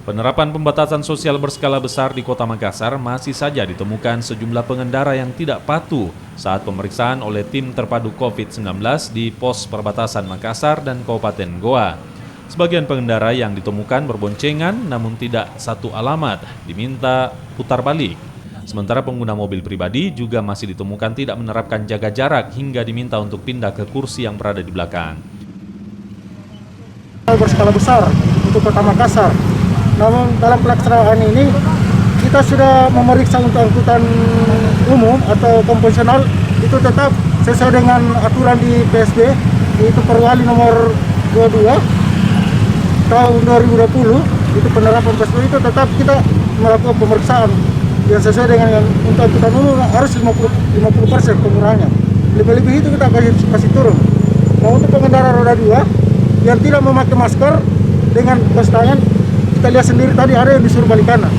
Penerapan pembatasan sosial berskala besar di Kota Makassar masih saja ditemukan sejumlah pengendara yang tidak patuh saat pemeriksaan oleh tim terpadu COVID-19 di pos perbatasan Makassar dan Kabupaten Goa. Sebagian pengendara yang ditemukan berboncengan namun tidak satu alamat diminta putar balik. Sementara pengguna mobil pribadi juga masih ditemukan tidak menerapkan jaga jarak hingga diminta untuk pindah ke kursi yang berada di belakang. Berskala besar untuk Kota Makassar. Namun dalam pelaksanaan ini kita sudah memeriksa untuk angkutan umum atau konvensional itu tetap sesuai dengan aturan di PSB, yaitu Perwali nomor 22 tahun 2020. Itu penerapan PSB itu tetap kita melakukan pemeriksaan yang sesuai dengan yang untuk angkutan umum harus 50% pengurangannya. Lebih-lebih itu kita kasih turun. Nah, untuk pengendara roda 2 yang tidak memakai masker dengan kos tangan, kita lihat sendiri tadi ada yang disuruh balik kanan.